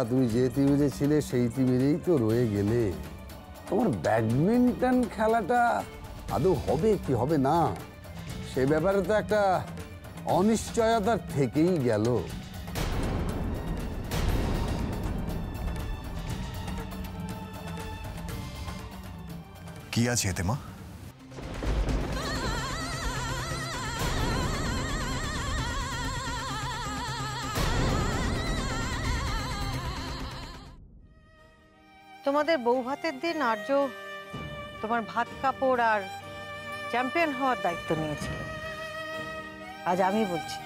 তুমি যে টিমে ছিলে সেই টিমেরই তো রয়ে গেলে। তোমার ব্যাডমিন্টন খেলাটা আদৌ হবে কি হবে না সে ব্যাপারে তো একটা অনিশ্চয়তা থেকেই গেল। কি আছে এতে মা? তোমাদের বউ ভাতের দিন আর্য তোমার ভাত কাপড় আর চ্যাম্পিয়ন হওয়ার দায়িত্ব নিয়েছিল। আজ আমি বলছি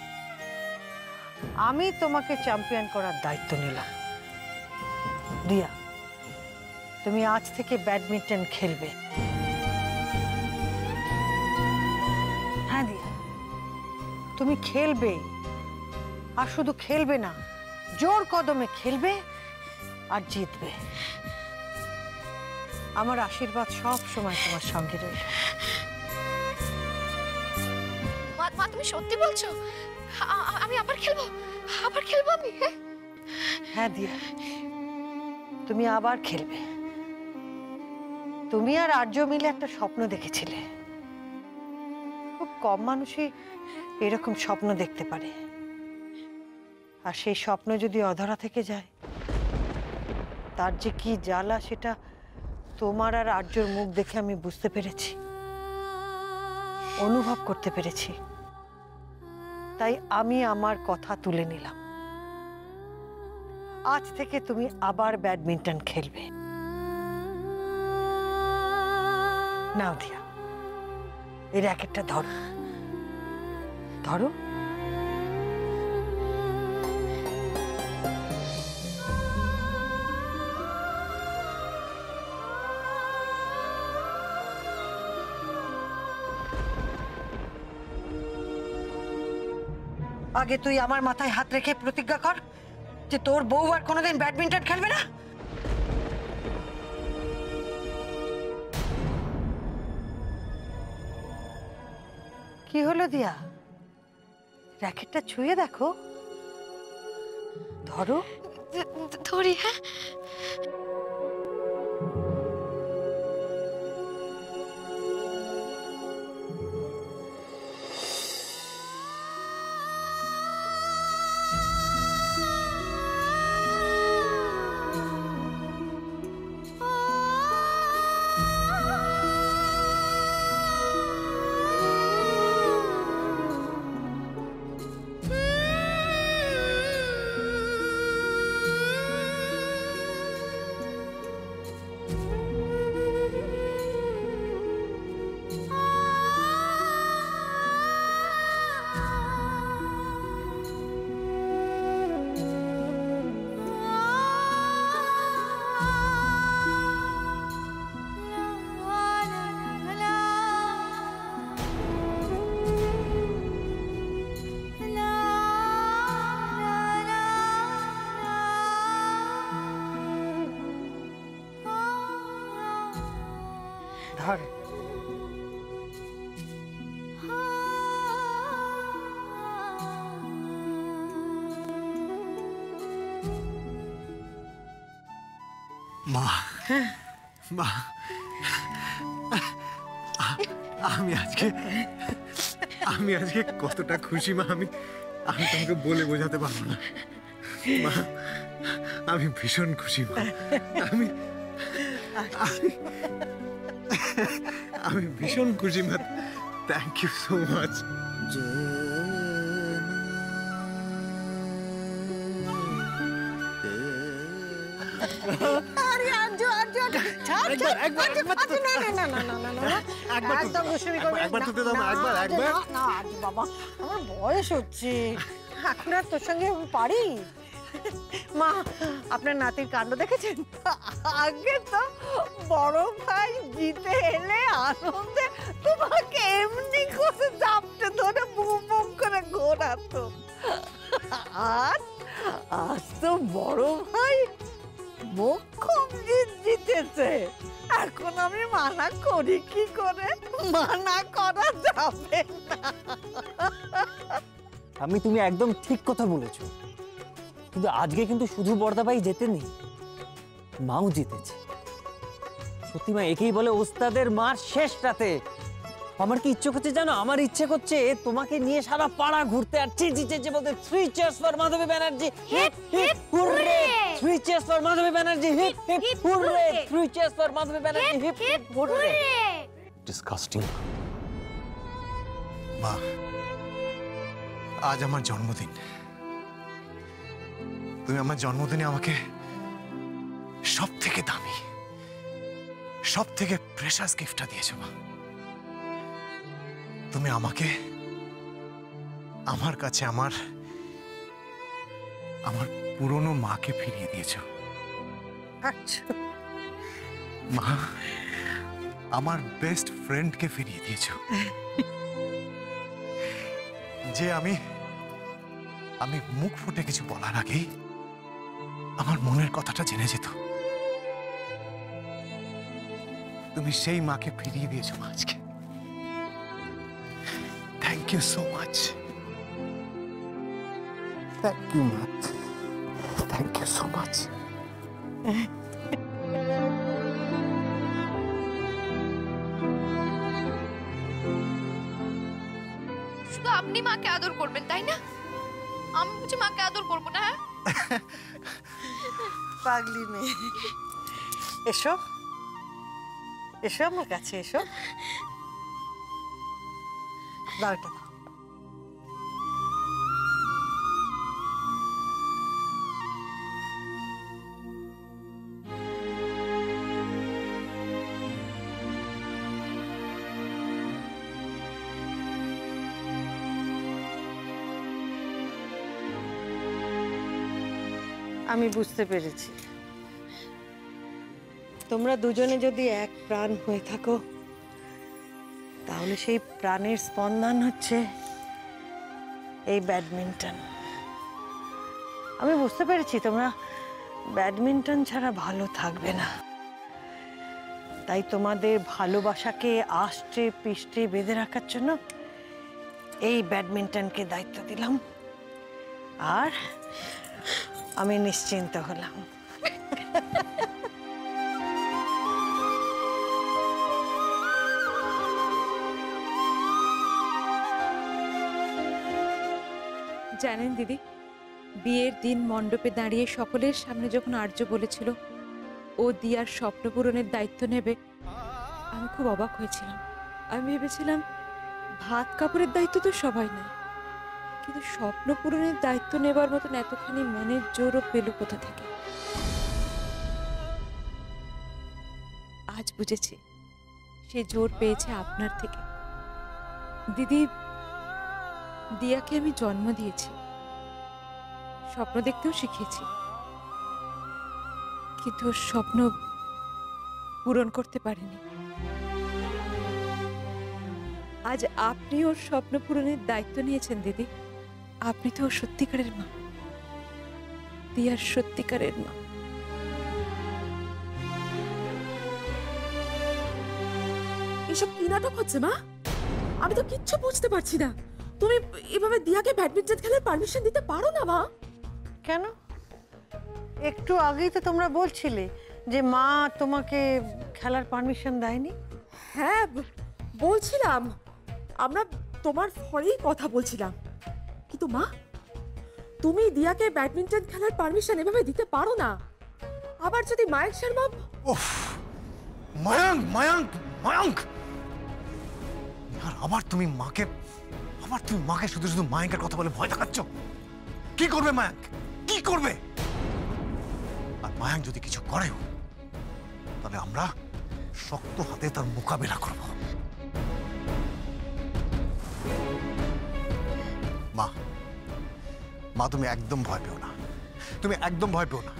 আমি তোমাকে চ্যাম্পিয়ন করার দায়িত্ব নিলাম। দিয়া, তুমি আজ থেকে ব্যাডমিন্টন খেলবে। হ্যাঁ দিয়া, তুমি খেলবে, আর শুধু খেলবে না, জোর কদমে খেলবে আর জিতবে। আমার আশীর্বাদ সব সময় তোমার সঙ্গে রইল। মা, তুমি সত্যি বলছো? আমি আবার খেলবো? আবার খেলবো আমি? হ্যাঁ দিয়া, তুমি আবার খেলবে। তুমি আর আর্য মিলে একটা স্বপ্ন দেখেছিলে। খুব কম মানুষই এরকম স্বপ্ন দেখতে পারে, আর সেই স্বপ্ন যদি অধরা থেকে যায় তার যে কি জ্বালা সেটা তোমার আর আর্যর মুখ দেখে আমি বুঝতে পেরেছি, অনুভব করতে পেরেছি। তাই আমি আমার কথা তুলে নিলাম। আজ থেকে তুমি আবার ব্যাডমিন্টন খেলবে। নাও দিয়া, এই র্যাকেটটা ধরো ধরো। আগে তুই আমার মাথায় হাত রেখে প্রতিজ্ঞা কর যে তোর বউ আর কোনোদিন ব্যাডমিন্টন খেলবে না। কি হলো দিয়া? র্যাকেটটা ছুঁয়ে দেখো, ধরো। ধরি? হ্যাঁ। ধর। মা, মা, আমি আজকে কতটা খুশি মা, আমি তোমাকে বলে বোঝাতে পারবো না মা। আমি ভীষণ খুশি মা। আমি ভীষণ খুশি মা। Thank you so much. আমার বয়স হচ্ছে, এখন আর তোর সঙ্গে পারি? মা, আপনার নাতির কাণ্ড দেখেছেন? আগে তো বড় ভাই জিতে এলে আনন্দে তোমাকে এমনি করে চাপটে ধরে বুক বুক করে ঘোরাতো। আজ তো বড় ভাই মোক্ষম জিতেছে। এখন আমি মানা করি কি করে? মানা করা যাবে না। তুমি একদম ঠিক কথা বলেছো। কিন্তু আজকে কিন্তু শুধু বর্দাবাই জেতেনি, মাও জিতেছে। সত্যি মা, একেই বলে ওস্তাদের মার শেষ রাতে। আমার কি ইচ্ছে করছে জানো? আমার ইচ্ছে করছে তোমাকে নিয়ে সারা পাড়া ঘুরতে আর চেঁচি চেঁচি বলতে 3 cheers for Madhabi Banerjee, hip hip hooray. 3 cheers for Madhabi Banerjee, hip hip hooray. 3 cheers for Madhabi Banerjee, hip hip hooray. Disgusting. মা, আজ আমার জন্মদিন। তুমি আমার জন্মদিনে আমাকে সব থেকে দামি, সব থেকে প্রেশাস গিফটটা দিয়েছো মা। তুমি আমাকে আমার কাছে আমার পুরনো মাকে ফিরিয়ে দিয়েছো। আচ্ছা, মা, আমার বেস্ট ফ্রেন্ডকে ফিরিয়ে দিয়েছো, যে আমি মুখ ফুটে কিছু বলার আগেই আমার মনের কথাটা জেনে যেত। তুমি সেই মাকে ফিরিয়ে দিয়েছো মা আজকে। Thank you so much. Thank you মা, থ্যাংক ইউ সো মাচ। শুধু আপনি মাকে আদর করবেন তাই না? আমি বুঝি মাকে আদর করবো না? হ্যাঁ, পাগলি মেয়ে। এসো এসো আমার কাছে, এসো। দাঁড়টা দাও। আমি বুঝতে পেরেছি, তোমরা দুজনে যদি এক প্রাণ হয়ে থাকো তাহলে সেই প্রাণের স্পন্দন হচ্ছে এই ব্যাডমিন্টন। আমি বুঝতে পেরেছি তোমরা ব্যাডমিন্টন ছাড়া ভালো থাকবে না, তাই তোমাদের ভালোবাসাকে আষ্টে পৃষ্ঠে বেঁধে রাখার জন্য এই ব্যাডমিন্টনকে দায়িত্ব দিলাম, আর আমি নিশ্চিন্ত হলাম। জানেন দিদি, বিয়ের দিন মণ্ডপে দাঁড়িয়ে সকলের সামনে যখন আর্য বলেছিল ও দিয়ার স্বপ্ন পূরণের দায়িত্ব নেবে, আমি খুব অবাক হয়েছিলাম। আমি ভেবেছিলাম ভাত কাপড়ের দায়িত্ব তো সবাই নেয়, কিন্তু স্বপ্ন পূরণের দায়িত্ব নেবার মতন এতখানি মনের জোরও পেল কোথা থেকে। আজ বুঝেছি সে জোর পেয়েছে আপনার থেকে। দিদি, দিয়াকে আমি জন্ম দিয়েছি, স্বপ্ন দেখতেও শিখিয়েছি, কিন্তু ওর স্বপ্ন পূরণ করতে পারিনি। আজ আপনি ওর স্বপ্ন পূরণের দায়িত্ব নিয়েছেন দিদি। আপনি তো ওর সত্যিকারের মা, দিয়ার সত্যিকারের মা। এসব কি নাটক হচ্ছে মা? আমি তো কিচ্ছু বুঝতে পারছি না। তুমি এভাবে দিয়াকে ব্যাডমিন্টন খেলার পারমিশন দিতে পারো না মা? কেন? একটু আগেই তো তোমরা বলছিলে যে মা তোমাকে খেলার পারমিশন দেয়নি। হ্যাঁ, বলছিলাম, আমরা তোমার ফরেই কথা বলছিলাম, কিন্তু মা তুমি দিয়াকে ব্যাডমিন্টন খেলার পারমিশন এভাবে দিতে পারো না। আবার যদি মায়াঙ্ক শর্মা... উফ, মায়াঙ্ক মায়াঙ্ক মায়াঙ্ক, আর আবার তুমি মাকে শুধু শুধু মায়াঙ্কের কথা বলে ভয় দেখাচ্ছ। কি করবে মায়াঙ্ক, কি করবে? আর মায়াঙ্ক যদি কিছু করেও, তাহলে আমরা শক্ত হাতে তার মোকাবিলা করব। মা, তুমি একদম ভয় পেও না, তুমি একদম ভয় পেও না,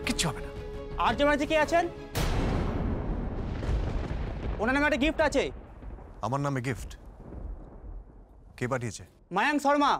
কিচ্ছু হবে না। আর যে বাড়িতে কে আছেন? ওনার নামে একটা গিফট আছে। আমার নামে গিফট? কে পাঠিয়েছে? মায়াঙ্ক শর্মা।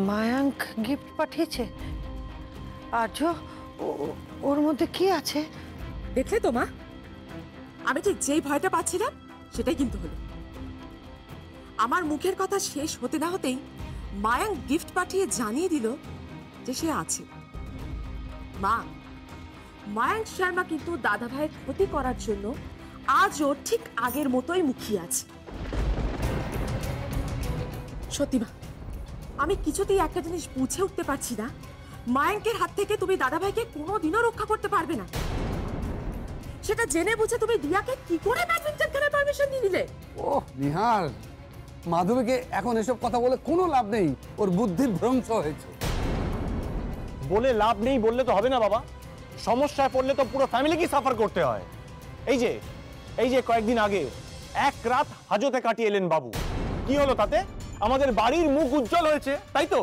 মায়াঙ্ক গিফট পাঠিয়েছে। আর্য, ওর মধ্যে কি আছে? দেখলে তো মা, আমি ঠিক যেই ভয়টা পাচ্ছিলাম সেটাই কিন্তু হলো। আমার মুখের কথা শেষ হতে না হতেই মায়াঙ্ক গিফট পাঠিয়ে জানিয়ে দিল যে সে আছে। মা, মায়াঙ্ক শর্মা কিন্তু দাদা ভাইয়ের ক্ষতি করার জন্য আজও ঠিক আগের মতোই মুখিয়ে আছে। সত্যি মা, আমি কিছুতেই একটা জিনিস বুঝে উঠতে পারছি না, মায়াঙ্কের হাত থেকে তুমি দাদা ভাইকে কোনোদিনও রক্ষা করতে পারবে না। সেটা জেনে বুঝে তুমি দিয়াকে কি করে ব্যাডমিন্টন খেলার পারমিশন দিয়ে দিলে? ওহ নিহার, মাধবীকে এখন এসব কথা বলে কোনো লাভ নেই, ওর বুদ্ধির ভ্রংশ হয়েছে। বলে লাভ নেই বললে তো হবে না বাবা, সমস্যায় পড়লে তো পুরো ফ্যামিলিকে সাফার করতে হয়। এই যে কয়েকদিন আগে এক রাত হাজতে কাটিয়ে এলেন বাবু, কি হলো তাতে? আমাদের বাড়ির মুখ উজ্জ্বল হয়েছে, তাই তো?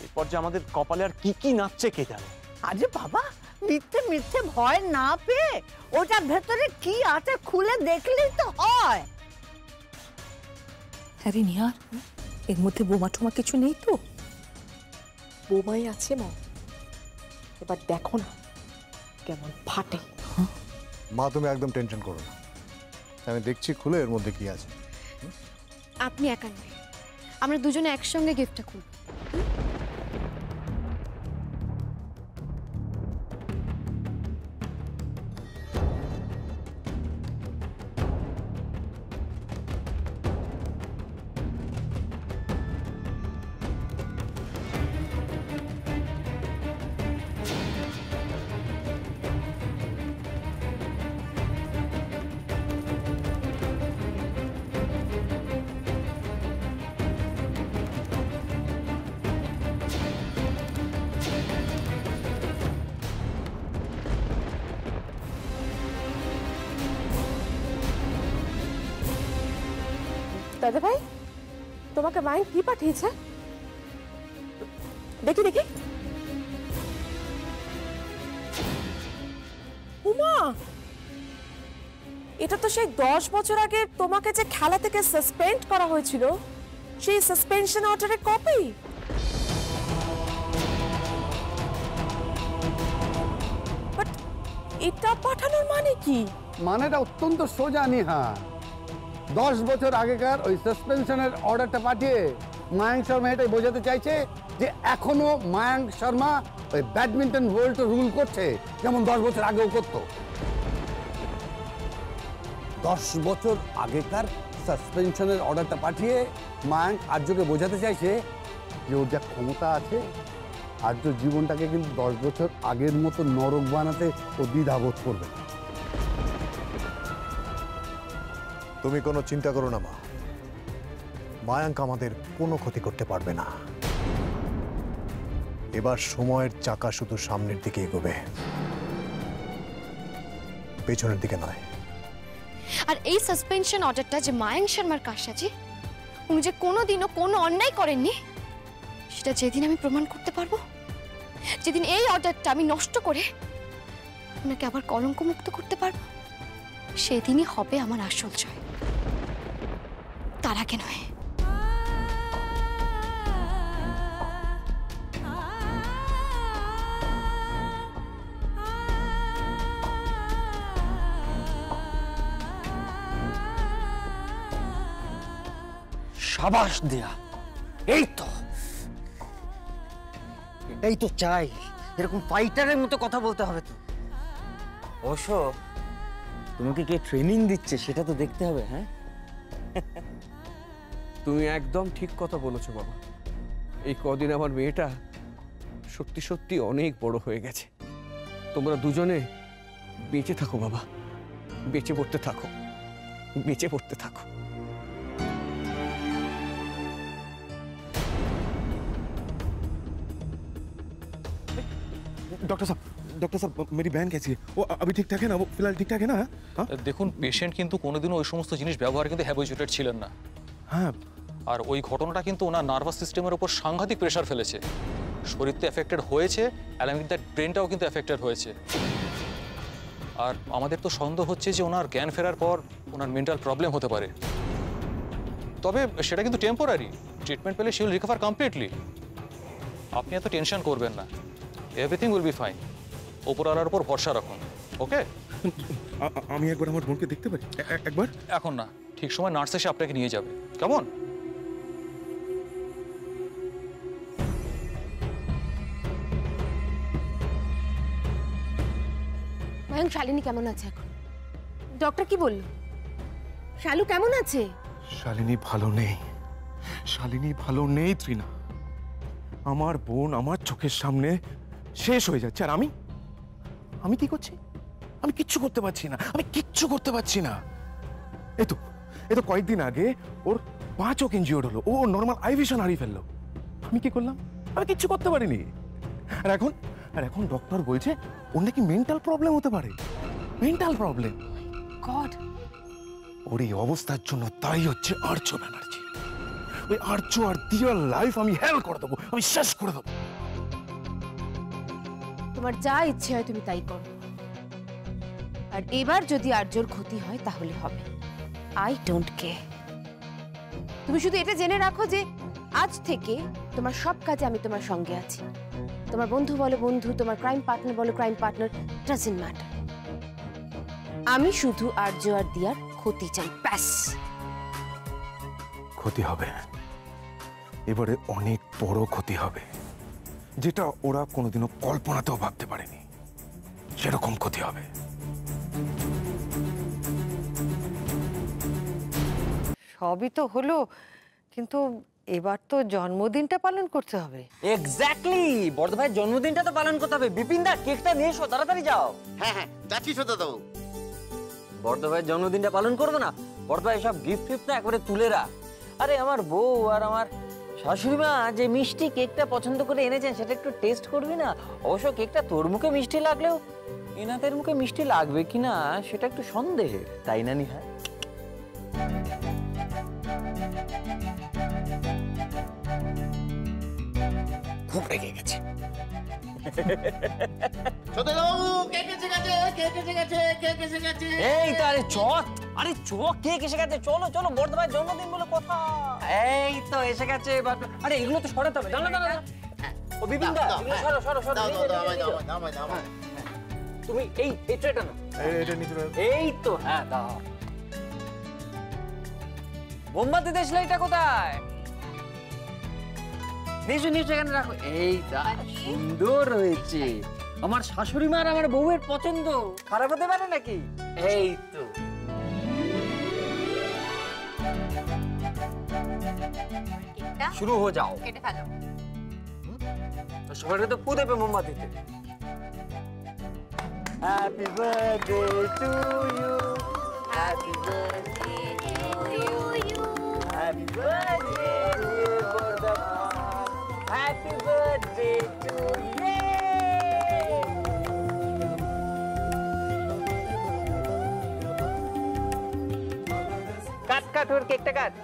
এরপর যে আমাদের কপালে আর কি কি নাচছে কে জানে। আরে বাবা, মিথ্যে মিথ্যে ভয় না পেয়ে ওটার ভেতরে কি আছে খুলে দেখলেই তো হয়। আরে নিহার, এর মধ্যে বোমা টোমা কিছু নেই তো? বোমাই আছে মা, এবার দেখো না কেমন ফাটে। মা তুমি একদম টেনশন করো না, আমি দেখছি খুলে এর মধ্যে কি আছে। আপনি একা নয়, আমরা দুজনে একসঙ্গে গিফটটা খুলব। দাদা ভাই, তোমাকে মায়াঙ্ক কি পাঠিয়েছে? দেখি দেখি। উমা, এটা তো সেই 10 বছর আগে তোমাকে যে খেলা থেকে সাসপেন্ড করা হয়েছিল সেই সাসপেনশন অর্ডারের কপি। বাট এটা পাঠানোর মানে কি? মানেটা অত্যন্ত সোজা নিহার। 10 বছর আগেকার ওই সাসপেনশনের অর্ডারটা পাঠিয়ে মায়াঙ্ক শর্মা এটাই বোঝাতে চাইছে যে এখনো মায়াঙ্ক শর্মা ওই ব্যাডমিন্টন ওয়ার্ল্ড রুল করছে যেমন 10 বছর আগেও করতো। 10 বছর আগেকার সাসপেনশনের অর্ডারটা পাঠিয়ে মায়াঙ্ক আর্যকে বোঝাতে চাইছে যে ওর যা ক্ষমতা আছে, আর্য জীবনটাকে কিন্তু 10 বছর আগের মতো নরক বানাতে ও দ্বিধাবোধ করবে না। তুমি কোনো চিন্তা করো না মা, মায়াঙ্ক আমাদের কোনো ক্ষতি করতে পারবে না। এবার সময়ের চাকা শুধু সামনের দিকে এগোবে, পেছনের দিকে নয়। আর এই সাসপেনশন অর্ডারটা যে মায়াঙ্ক শর্মার কারসাজি, উনি যে কোনোদিনও কোনো অন্যায় করেননি, সেটা যেদিন আমি প্রমাণ করতে পারবো, যেদিন এই অর্ডারটা আমি নষ্ট করে ওনাকে আবার কলঙ্ক মুক্ত করতে পারবো, সেদিনই হবে আমার আসল জয়, তার আগে নয়। সাবাস দেয়া, এই তো এটাই তো চাই। এরকম ফাইটারের মতো কথা বলতে হবে তো। অবশ্য তোমাকে কে ট্রেনিং দিচ্ছে সেটা তো দেখতে হবে। হ্যাঁ, তুমি একদম ঠিক কথা বলেছো বাবা। এই কদিন আমার মেয়েটা সত্যি সত্যি অনেক বড় হয়ে গেছে। তোমরা দুজনে বেঁচে থাকো বাবা, বেঁচে পড়তে থাকো, বেঁচে পড়তে থাকো। डॉक्टर साहब मेरी बहन कैसी है? वो अभी ठीक ठाक है ना? वो फिलहाल ठीक ठाक है ना? हाँ দেখুন, পেশেন্ট কিন্তু কোনোদিনও ওই সমস্ত জিনিস ব্যবহার কিন্তু হ্যাবিচুয়েটেড ছিলেন না। हाँ, আর ওই ঘটনাটা কিন্তু ওনার নার্ভাস সিস্টেমের উপর সাংঘাতিক প্রেশার ফেলেছে। শরীর তো এফেক্টেড হয়েছে, অ্যালং উইথ দ্যাট ব্রেনটাও কিন্তু এফেক্টেড হয়েছে। আর আমাদের তো সন্দেহ হচ্ছে যে ওনার জ্ঞান ফেরার পর ওনার মেন্টাল প্রবলেম হতে পারে। তবে সেটা কিন্তু টেম্পোরারি, ট্রিটমেন্ট পেলে শি উইল রিকভার কমপ্লিটলি। আপনি এত টেনশন করবেন না, এভরিথিং উইল বি ফাইন। ওপরওয়ালার উপর ভরসা রাখুন, ওকে? আমি একবার আমার বোনকে দেখতে পারি? একবার? এখন না, ঠিক সময় নার্স এসে আপনাকে নিয়ে যাবে, কেমন? মায়াঙ্ক, শালিনী কেমন আছে এখন? ডক্টর কি বলল? শালু কেমন আছে? শালিনী ভালো নেই, শালিনী ভালো নেই ত্রিনা। আমার বোন আমার চোখের সামনে শেষ হয়ে যাচ্ছে, আর আমি আমি কি করছি? আমি কিচ্ছু করতে পারছি না, আমি কিচ্ছু করতে পারছি না। এই তো কয়েকদিন আগে ওর 5 চোখ ইনজিওর্ড হলো, ও নর্মাল আই ভিশন হারিয়ে ফেললো। আমি কি করলাম? আমি কিচ্ছু করতে পারিনি। আর এখন ডক্টর বলছে ওর নাকি মেন্টাল প্রবলেম হতে পারে। Mental problem? গড! ওর এই অবস্থার জন্য তাই হচ্ছে আর্য ব্যানার্জি। ওই আর্য আর দিয়ার লাইফ আমি হেল করে দেবো, আমি শেষ করে দেবো। তোমার যা ইচ্ছে হয় তুমি তাই করো, আর এবার যদি আর্যর ক্ষতি হয় তাহলে হবে। I don't care. তুমি শুধু এটা জেনে রাখো যে আজ থেকে তোমার সব কাজে আমি তোমার সঙ্গে আছি। তোমার বন্ধু বলো বন্ধু, তোমার ক্রাইম পার্টনার বলো ক্রাইম পার্টনার, ডাজন্ট ম্যাটার। আমি শুধু আর্য আর দিয়ার ক্ষতি চাই, ব্যাস। ক্ষতি হবে, এবারে অনেক বড় ক্ষতি হবে, যেটা ওরা কোনোদিনও কল্পনাতেও ভাবতে পারেনি। সেরকম ক্ষতি হবে। সবই তো হলো, কিন্তু এবার তো জন্মদিনটা পালন করতে হবে। এক্স্যাক্টলি, বড় ভাইয়ের জন্মদিনটা তো পালন করতে হবে। বিপিন দা, কেকটা নিয়ে এসো, তাড়াতাড়ি যাও। হ্যাঁ যাচ্ছি সোদা দাও। বড় ভাইয়ের জন্মদিনটা পালন করবো না? বড় ভাই সব গিফট ফিফট না একবারে তুলে রাখ। আরে আমার বউ আর আমার শাশুড়ি মা যে মিষ্টি কেকটা পছন্দ করে এনেছেন সেটা একটু টেস্ট করবি না? অবশ্য কেকটা তোর মুখে মিষ্টি লাগলেও এনাদের মুখে মিষ্টি লাগবে কিনা সেটা একটু সন্দেহের, তাই না নিহা? খুব রেগে গেছে। এই তো, আরে চট, আরে কেক এসে গেছে। চলো চলো, বড় ভাইয়ের জন্মদিন বলে কথা। এই তো এসে গেছে। আরে এগুলো তো সরাতে হবে। দাঁড়া দাঁড়া, ও বিপিন দা, এগুলো সরো সরো সরো। তুমি এই ট্রেটা নাও, এটা নিচে রাখো। এই তো, হ্যাঁ দাও। মোমবাতি দেশলাইটা কোথায়? নিচু নিচু এখানে রাখো। এই দা, সুন্দর হয়েছে। আমার শাশুড়ি মার আমার বউয়ের পছন্দ, খারাপ হতে পারে নাকি? এই তো শুরু হয়ে যাও। কেটে ফেলো। সবাই তো ফু দেবে মোমবাতিতে। Happy birthday to you, happy birthday to you, happy birthday dear বর্দা, happy birthday to you. Cut cut ওর কেকটা কাট।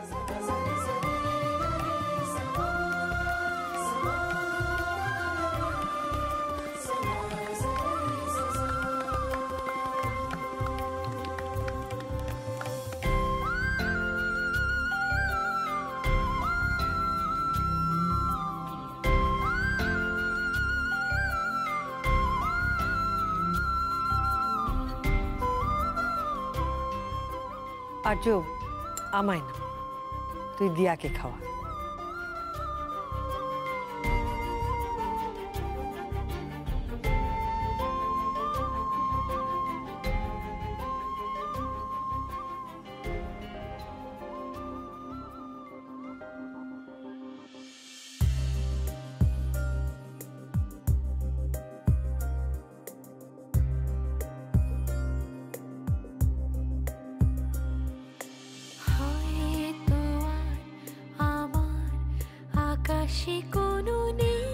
আর্য, আমায় না, তুই দিয়াকে খাওয়া। আকাশে কোনো নেই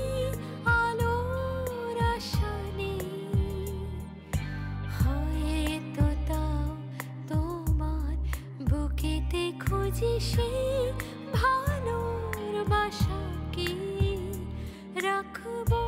আলোর আশা নেই, হয়তো তাও তোমার বুকেতে খুঁজি সেই ভালোর বাসাকে রাখবো।